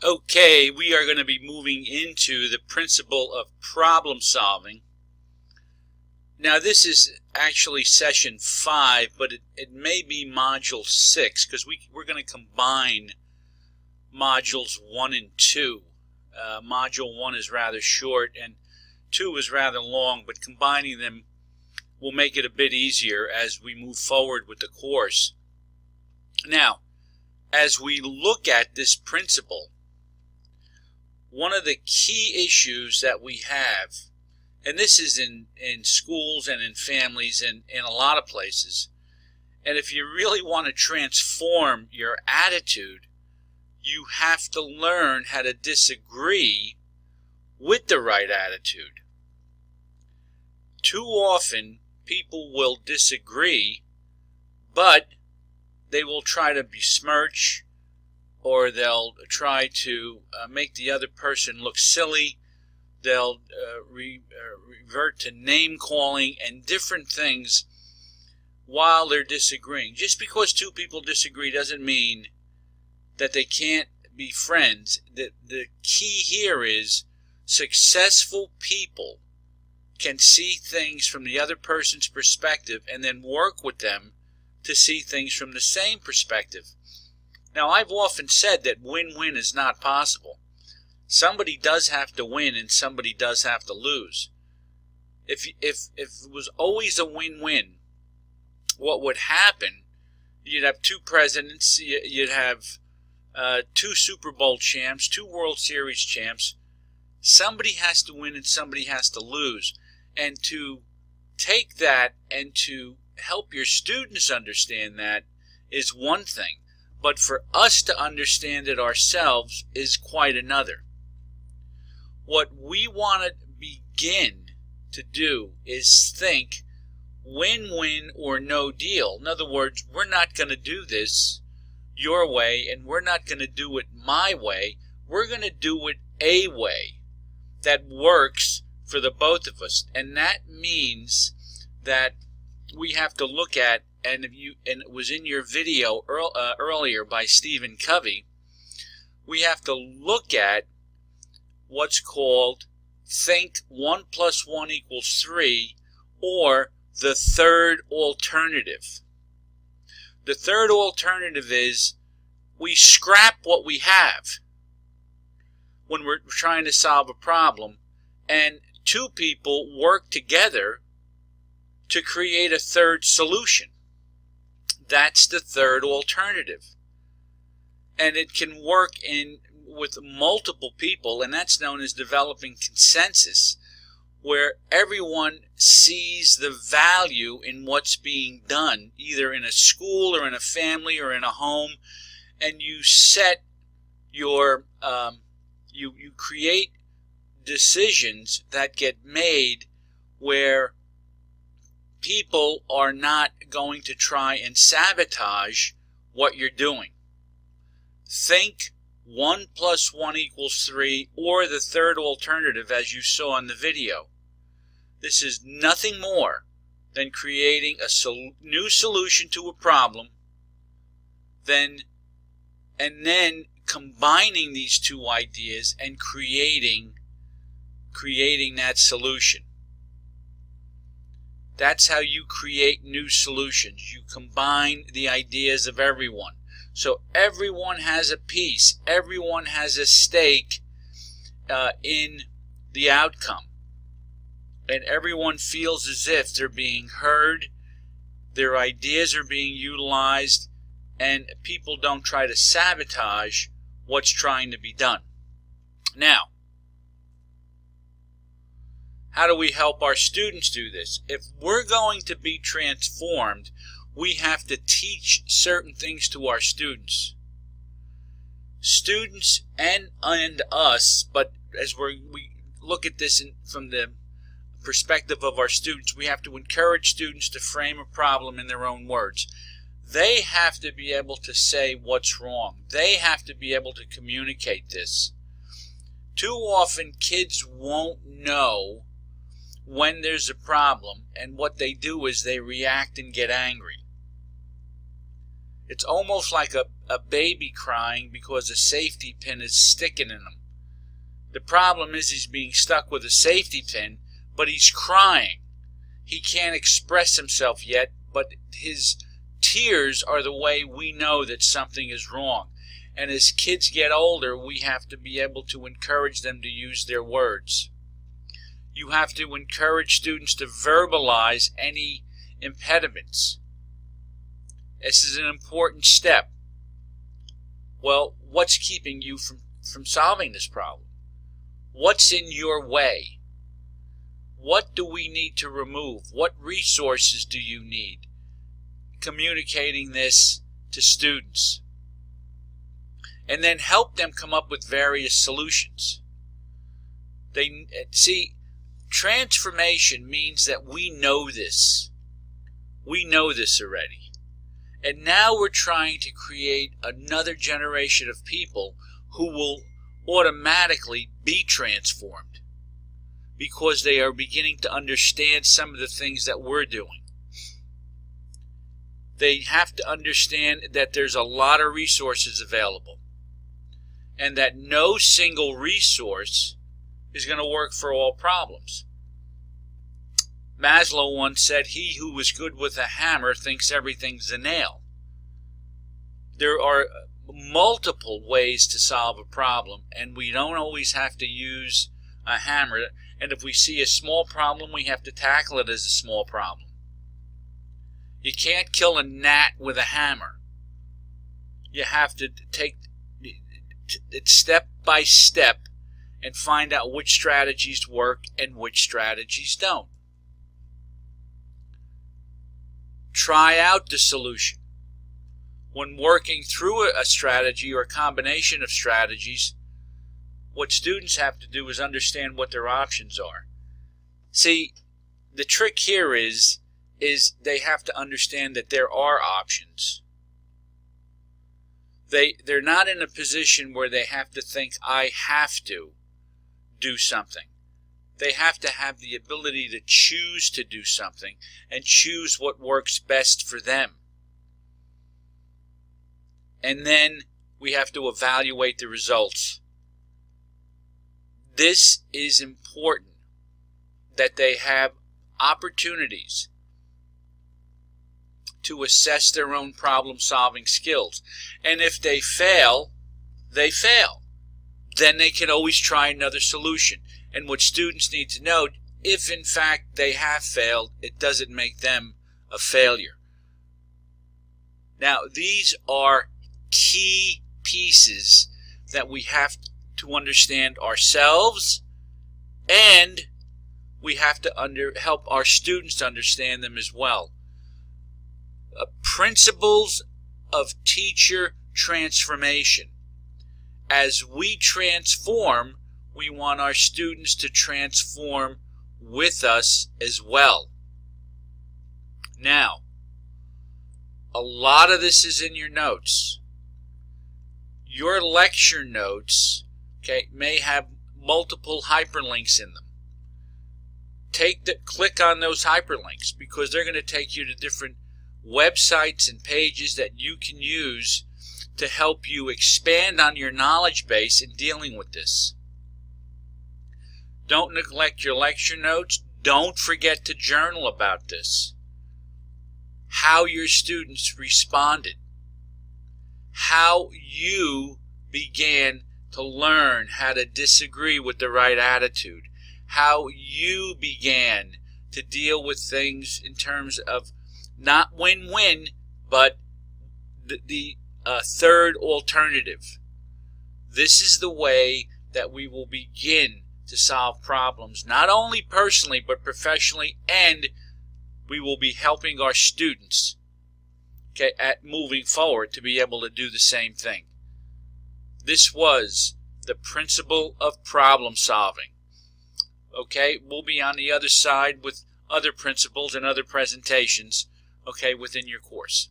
Okay, we are going to be moving into the principle of problem solving. Now this is actually session 5, but it may be module 6 because we're going to combine modules 1 and 2. Module 1 is rather short and 2 is rather long, but combining them will make it a bit easier as we move forward with the course. Now, as we look at this principle, one of the key issues that we have, and this is in schools and in families and in a lot of places, and if you really want to transform your attitude, you have to learn how to disagree with the right attitude. Too often, people will disagree, but they will try to besmirch, or they'll try to make the other person look silly. They'll revert to name-calling and different things while they're disagreeing. Just because two people disagree doesn't mean that they can't be friends. The key here is successful people can see things from the other person's perspective and then work with them to see things from the same perspective. Now, I've often said that win-win is not possible. Somebody does have to win and somebody does have to lose. If it was always a win-win, what would happen, you'd have two presidents, you'd have 2 Super Bowl champs, 2 World Series champs. Somebody has to win and somebody has to lose. And to take that and to help your students understand that is one thing. But for us to understand it ourselves is quite another. What we want to begin to do is think win-win or no deal. In other words, we're not going to do this your way and we're not going to do it my way. We're going to do it a way that works for the both of us. And that means that we have to look at, and it was in your video earlier by Stephen Covey, we have to look at what's called think 1 + 1 = 3, or the third alternative. The third alternative is we scrap what we have when we're trying to solve a problem, and 2 people work together to create a third solution. That's the third alternative. And it can work with multiple people, and that's known as developing consensus, where everyone sees the value in what's being done, either in a school or in a family or in a home, and you set your, you create decisions that get made where people are not going to try and sabotage what you're doing. Think 1 + 1 = 3, or the third alternative, as you saw in the video. This is nothing more than creating a new solution to a problem, and then combining these 2 ideas and creating that solution. That's how you create new solutions. You combine the ideas of everyone. So everyone has a piece. Everyone has a stake in the outcome. And everyone feels as if they're being heard, their ideas are being utilized, and people don't try to sabotage what's trying to be done. Now, how do we help our students do this? If we're going to be transformed, we have to teach certain things to our students. Students and us, but as we look at this from the perspective of our students, we have to encourage students to frame a problem in their own words. They have to be able to say what's wrong. They have to be able to communicate this. Too often, kids won't know when there's a problem, and what they do is they react and get angry. It's almost like a baby crying because a safety pin is sticking in him. The problem is he's being stuck with a safety pin, but he's crying. He can't express himself yet, but his tears are the way we know that something is wrong. And as kids get older, we have to be able to encourage them to use their words. You have to encourage students to verbalize any impediments. This is an important step. Well, what's keeping you from solving this problem? What's in your way? What do we need to remove? What resources do you need? Communicating this to students. And then help them come up with various solutions. Transformation means that we know this. We know this already. And now we're trying to create another generation of people who will automatically be transformed because they are beginning to understand some of the things that we're doing. They have to understand that there's a lot of resources available and that no single resource is going to work for all problems. Maslow once said, "He who is good with a hammer thinks everything's a nail." There are multiple ways to solve a problem, and we don't always have to use a hammer. And if we see a small problem, we have to tackle it as a small problem. You can't kill a gnat with a hammer. You have to take it step by step and find out which strategies work and which strategies don't. Try out the solution. When working through a strategy or a combination of strategies, what students have to do is understand what their options are. See, the trick here is they have to understand that there are options. They're not in a position where they have to think, I have to do something. They have to have the ability to choose to do something and choose what works best for them. And then we have to evaluate the results. This is important, that they have opportunities to assess their own problem-solving skills. And if they fail, they fail. Then they can always try another solution. And what students need to know, if in fact they have failed, it doesn't make them a failure. Now, these are key pieces that we have to understand ourselves, and we have to help our students to understand them as well. Principles of teacher transformation. As we transform, we want our students to transform with us as well. Now, a lot of this is in your notes. Your lecture notes, may have multiple hyperlinks in them. Click on those hyperlinks because they're going to take you to different websites and pages that you can use to help you expand on your knowledge base in dealing with this. Don't neglect your lecture notes. Don't forget to journal about this. How your students responded. How you began to learn how to disagree with the right attitude. How you began to deal with things in terms of not win-win, but the third alternative. This is the way that we will begin to solve problems, not only personally, but professionally, and we will be helping our students at moving forward to be able to do the same thing. This was the principle of problem solving. We'll be on the other side with other principles and other presentations, within your course.